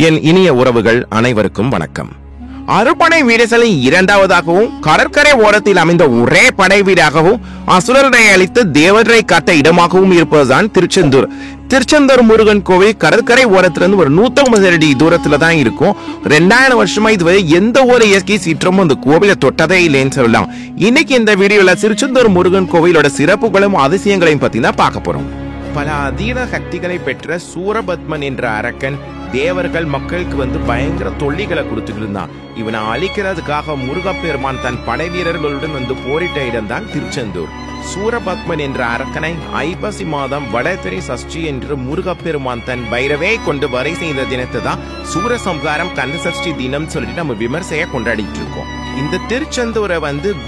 என் இனிய உறவுகள் அனைவருக்கும் வணக்கம். அறுபடை வீடுகளில் இரண்டாவதாகவும் கடற்கரை ஓரத்தில் அமைந்த ஒரே படை வீடாகவும் அசுரரை அழித்து தேவரை காத்த இடமாகவும் இருப்பதுதான் திருச்செந்தூர். திருச்செந்தூர் முருகன் கோவில் கடற்கரை ஓரத்திலிருந்து ஒரு 150 அடி தூரத்துல தான் இருக்கும். 2000 வருஷமா இதுவரை எந்த ஒரு இயற்கை சீற்றமும் அந்த கோவிலை தொட்டதே இல்லைன்னு சொல்லலாம். இன்னைக்கு இந்த வீடியோல திருச்செந்தூர் முருகன் கோவிலோட சிறப்புகளும் அதிசயங்களையும் பத்தி தான் பார்க்க போறோம். பல அதீத சக்திகளை பெற்ற சூரபத்மன் என்ற அரக்கன் தேவர்கள் மக்களுக்கு பயங்கர தொல்லிகளை கொடுத்துட்டு இருந்தான். இவனை அழிக்கிறதுக்காக முருகப்பெருமான் தன் படை வீரர்களுடன் போரிட்ட இடம் தான் திருச்செந்தூர். சூரபத்மன் என்ற அரக்கனை ஐப்பசி மாதம் வடதிரை சஷ்டி என்று முருகப்பெருமான் தன் பைரவே கொண்டு வரை செய்த தினத்தை தான் சூரசம்ஹாரம் கந்த சஷ்டி தினம் சொல்லிட்டு நம்ம விமர்சையா கொண்டாடிட்டு இருக்கோம். இந்த திருச்செந்தூரை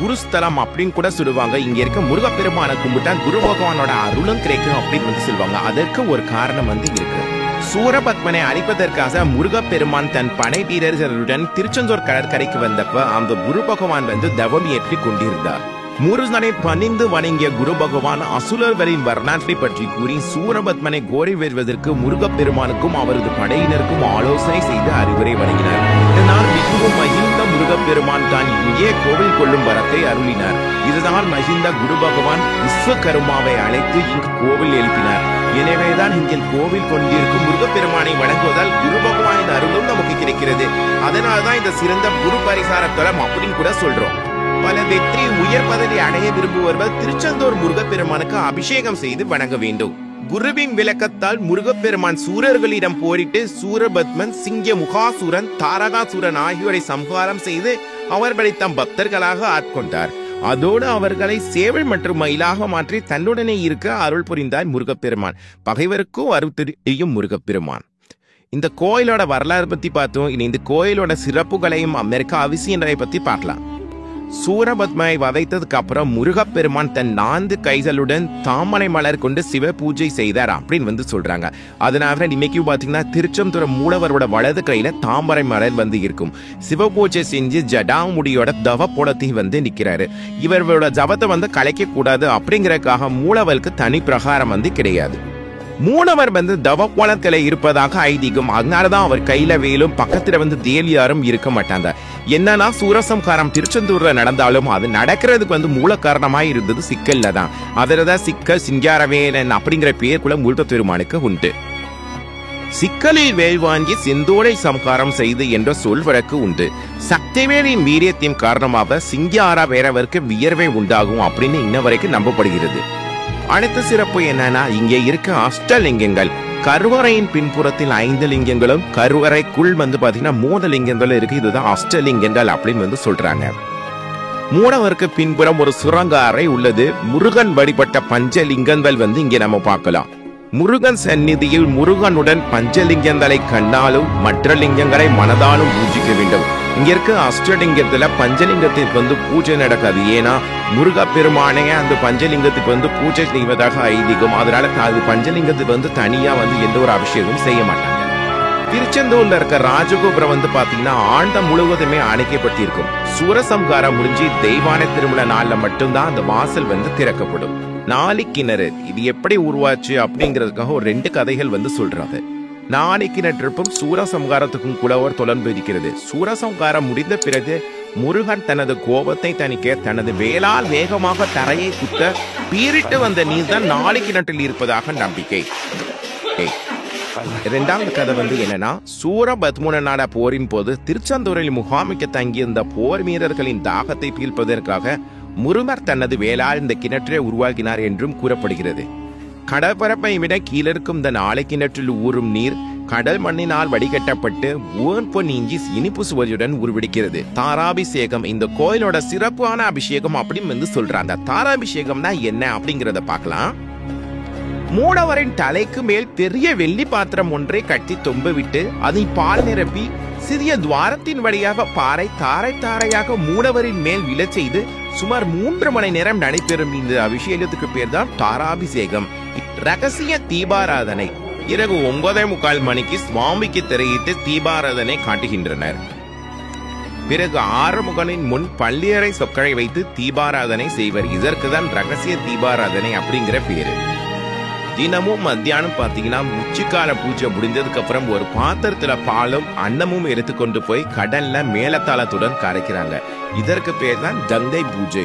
குருஸ்தலம் அப்படின்னு கூட சொல்லுவாங்க. இங்க இருக்க முருகப்பெருமான கும்பிட்டா குரு பகவானோட அருளும் கிடைக்கும் அப்படின்னு சொல்லுவாங்க. அதற்கு ஒரு காரணம் இருக்கு. சூரபத்மனை அழிப்பதற்காக முருகப்பெருமான் தன் படை வீரர்களுடன் திருச்செந்தூர் கடற்கரைக்கு வந்தப்ப அந்த குரு பகவான் தவம் ஏற்றி கொண்டிருந்தார். முருகனை பணிந்து வணங்கிய குரு பகவான் அசுரர்களின் வரலாற்றை பற்றி கூறி சூரபத்மனை கோரி வருவதற்கு முருகப்பெருமானுக்கும் அவரது படையினருக்கும் ஆலோசனை செய்து அறிவுரை வழங்கினார். இதனால் மிகவும் மகிழ்ந்த முருகப்பெருமான் தான் இங்கே கோவில் கொள்ளும் வரத்தை அருளினார். இதுதான் மகிழ்ந்த குரு பகவான் விஸ்வகர்மாவை அழைத்து இங்கு கோவில் எழுப்பினார். எனவேதான் இங்கே கோவில் கொண்டிருக்கும் முருகப்பெருமானை வணங்குவதால் குரு பகவானின் அருளும் நமக்கு கிடைக்கிறது. அதனால்தான் இந்த சிறந்த குரு பரிசார தலம் அப்படின்னு கூட சொல்றோம். பல வெற்றி உயர் பதவி அடைய விரும்புவர்கள் திருச்செந்தூர் முருகப்பெருமானுக்கு அபிஷேகம் செய்து வணங்க வேண்டும். குருவின் விளக்கத்தால் முருகப்பெருமான் சூரர்களிடம் போரிட்டு சூரபத்மன், சிங்க முகாசுரன், தாரகாசுரன் ஆகியோரை சம்ஹாரம் செய்து அவர்களை தம் பக்தர்களாக ஆட்கொண்டார். அதோடு அவர்களை சேவல் மற்றும் மயிலாக மாற்றி தன்னுடனே இருக்க அருள் புரிந்தார் முருகப்பெருமான். பகைவருக்கும் அருள் தெரியும் முருகப்பெருமான். இந்த கோயிலோட வரலாறு பத்தி பார்த்தோம். இனி இந்த கோயிலோட சிறப்புகளையும் அமெரிக்கா அவசியங்களை பத்தி பார்க்கலாம். சூரபத்மனை வதைத்ததுக்கு அப்புறம் முருகப்பெருமான் தன் 4 கைகளுடன் தாமரை மலர் கொண்டு சிவ பூஜை செய்தார் அப்படின்னு சொல்றாங்க. அதனால இன்னைக்கு பாத்தீங்கன்னா திருச்செந்தூர் மூலவரோட வலது கையில தாமரை மலர் இருக்கும். சிவ பூஜை செஞ்சு ஜடாமுடியோட தவ போடத்தை நிக்கிறாரு. இவரோட ஜபத்தை கலைக்க கூடாது அப்படிங்கறதுக்காக மூலவருக்கு தனி பிரகாரம் கிடையாது. மூலவர் தவ கோலத்துல இருப்பதாக ஐதீகம். அதனாலதான் அவர் கையில வேலும் பக்கத்துல தேலியாரும் இருக்க மாட்டாங்க. என்னன்னா சூரசம்ஹாரம் திருச்செந்தூர்ல நடந்தாலும் அது நடக்கிறதுக்கு மூல காரணமாய் இருந்தது சிக்கல்ல தான். அதுலதான் சிக்கல் சிங்காரவேலன் அப்படிங்கிற பேருக்குள்ள முருகப்பெருமானுக்கு உண்டு. சிக்கலில் வேல் வாங்கி செந்தூரை சம்ஹாரம் செய்து என்ற சொல் வழக்கு உண்டு. சக்திவேலின் வீரியத்தின் காரணமாக சிங்கார வேறவருக்கு வியர்வை உண்டாகும் அப்படின்னு இன்ன வரைக்கும் நம்பப்படுகிறது. அடுத்த சிறப்பு என்னன்னா இங்கே இருக்க அஷ்டலிங்கங்கள். கருவறையின் பின்புறத்தில் 5 லிங்கங்களும் கருவறைக்குள் பாத்தீங்கன்னா 3 லிங்கங்களும் இருக்கு. இதுதான் அஷ்டலிங்கங்கள் அப்படின்னு சொல்றாங்க. மூலவருக்கு பின்புறம் ஒரு சுரங்க அறை உள்ளது. முருகன் வழிபட்ட பஞ்சலிங்கங்கள் இங்கே நம்ம பார்க்கலாம். முருகன் சந்நிதியில் முருகனுடன் பஞ்சலிங்கங்களை கண்ணாலும் மற்ற லிங்கங்களை மனதாலும் பூஜிக்க வேண்டும். இங்க இருக்க அஷ்டலிங்கத்துல பஞ்சலிங்கத்துக்கு பூஜை நடக்காது. ஏன்னா முருகப்பெருமானே அந்த பஞ்சலிங்கத்துக்கு பூஜை செய்வதாக ஐதீகம். அதனால அது பஞ்சலிங்கத்துக்கு தனியா எந்த ஒரு அபிஷேகம் செய்ய மாட்டாங்க. திருச்செந்தூர்ல இருக்க ராஜகோபுரம் பாத்தீங்கன்னா ஆண்ட முழுவதுமே அணைக்கப்பட்டிருக்கும். சூரசம்ஹாரம் முடிஞ்சு தெய்வான திருமண நாள்ல மட்டும்தான் அந்த வாசல் திறக்கப்படும். நாளிக்கிணறு இது எப்படி உருவாச்சு அப்படிங்கிறதுக்காக ஒரு 2 கதைகள் சொல்றாங்க. நாளிக்கிணற்றுக்கும் சூரசம்ஹாரத்துக்கும் கூட ஒரு தொடர்பு இருக்கிறது. சூரசம்ஹாரம் முடிந்த பிறகு முருகன் தனது கோபத்தை தணிக்க தனது வேளால் வேகமாக தரையை குத்த பீரிட்டு வந்த நீர் தான் நாளிக்கிணற்றில் இருப்பதாக நம்பிக்கை. 2வது கதை என்னன்னா சூரபத்மனோட போரின் போது திருச்செந்தூரில் முகாமிக்க தங்கியிருந்த போர் வீரர்களின் தாகத்தை தீர்ப்பதற்காக முருகர் தனது வேளால் இந்த கிணற்றை உருவாக்கினார் என்றும் கூறப்படுகிறது. கடற்பரப்பை விட கீழிருக்கும் இந்த நாளை கிணற்றில் ஊறும் நீர் கடல் மண்ணினால் வடிகட்டப்பட்டு ஊர்ப்பு நீங்கி இனிப்பு சுவையுடன் உருவெடுக்கிறது. தாராபிஷேகம் இந்த கோயிலோட சிறப்பான அபிஷேகம் அப்படின்னு சொல்றாங்க. தாராபிஷேகம்னா என்ன அப்படிங்கறத பார்க்கலாம். மூலவரின் தலைக்கு மேல் பெரிய வெள்ளி பாத்திரம் ஒன்றை கட்டி தொம்ப விட்டு அதை பால் நிரப்பி சிறிய துவாரத்தின் வழியாக பாறை தாரை தாரையாக மூலவரின் மேல் விழச் செய்து சுமார் 3 மணி நேரம் நடைபெறும். இந்த அபிஷேகத்துக்கு பேர் தான் தாராபிஷேகம். ரகசிய தீபாராதனை இரவு 9:45 மணிக்கு சுவாமிக்கு திரையிட்டு தீபாராதனை காட்டுகின்றனர். பிறகு ஆறுமுகனின் முன் பள்ளியறை சொற்களை வைத்து தீபாராதனை செய்வர். இதற்குதான் ரகசிய தீபாராதனை அப்படிங்கிற பேரு. தினமும் மத்தியானம் பாத்தீங்கன்னா உச்சிக்கால பூஜை முடிஞ்சதுக்கு அப்புறம் ஒரு பாத்திரத்துல பாலும் அன்னமும் எடுத்துக்கொண்டு போய் கடல்ல மேலத்தாளத்துடன் கரைக்கிறாங்க. இதற்கு பேர் தான் கங்கை பூஜை.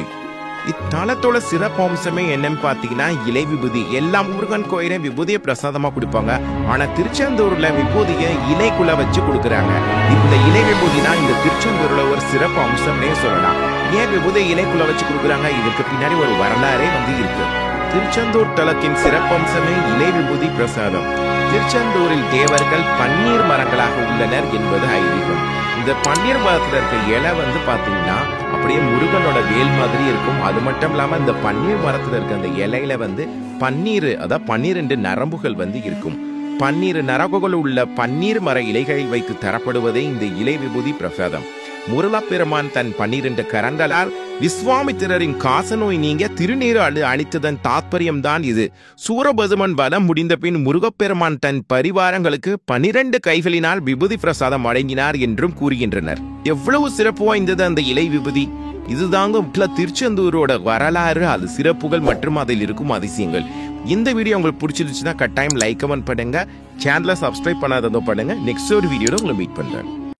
இத்தலத்தோட சிறப்பம்சமே என்னன்னு பாத்தீங்கன்னா இலை விபூதி. எல்லா முருகன் கோயிலையும் விபூதியை பிரசாதமா கொடுப்பாங்க. ஆனா திருச்செந்தூர்ல விபூதியை இலைக்குள்ள வச்சு கொடுக்குறாங்க. இந்த இலை விபூதி தான் இந்த திருச்செந்தூர்ல ஒரு சிறப்பு அம்சம்னே சொல்லலாம். ஏன் விபூதி இலைக்குள்ள வச்சு கொடுக்குறாங்க? இதுக்கு பின்னாடி ஒரு வரலாறே இருக்கு. திருச்செந்தூர் தலத்தின் சிறப்பம்சமே இலை விபூதி பிரசாதம். திருச்செந்தூரில் தேவர்கள் பன்னீர் மரங்களாக உள்ளனர் என்பது ஐதீகம். இந்த பன்னீர் மரத்துல இருக்க இலை பாத்தீங்கன்னா அப்படியே முருகனோட வேல் மாதிரி இருக்கும். அது மட்டும் இல்லாம இந்த பன்னீர் மரத்துல இருக்க அந்த இலையில பன்னீர், அதாவது 12 நரம்புகள் இருக்கும். 12 நரம்புகள் உள்ள பன்னீர் மர இலைகளில் வைத்து தரப்படுவதே இந்த இலை விபூதி பிரசாதம். முருகப்பெருமான் தன் 12 கரங்களால் விஸ்வாமித்திரரின் காசநோய் நீங்க திருநீர் அளித்ததன் தாத்பரியம் தான் இது. சூரபதுமன் வலம் முடிந்த பின் முருகப்பெருமான் தன் பரிவாரங்களுக்கு 12 கைகளினால் விபூதி பிரசாதம் வழங்கினார் என்றும் கூறுகின்றனர். எவ்வளவு சிறப்பு வாய்ந்தது அந்த இலை விபூதி! இதுதாங்க திருச்செந்தூரோட வரலாறு, அது சிறப்புகள் மற்றும் அதில் இருக்கும் அதிசயங்கள். இந்த வீடியோ உங்களுக்கு பிடிச்சிருச்சுன்னா கட்டாயம் லைக் கமெண்ட் பண்ணுங்க. சேனலை சப்ஸ்கிரைப் பண்ணாததோ பண்ணுங்க. நெக்ஸ்ட் ஒரு வீடியோல உங்களை மீட் பண்றேன்.